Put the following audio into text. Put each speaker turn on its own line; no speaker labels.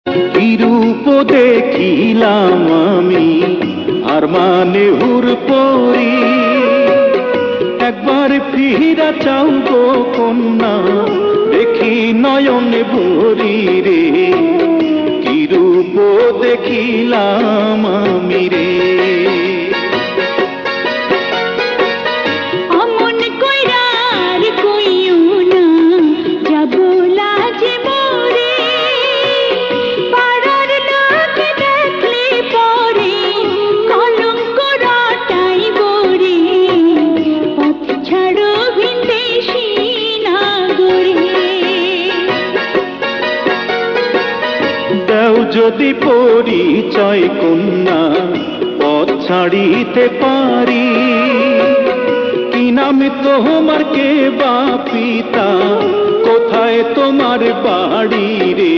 কি রূপ দেখিলাম আমি আর মানে হুর পরি, একবার ফিরা চাও গো কন্যা দেখি নয়নে ভরি রে, কি রূপ দেখিলাম আমি রে। যদি পরিচয় কন্যা পথ ছাড়িতে পারি, কি নামে তোমার কে বা পিতা, কোথায় তোমার বাড়ি রে।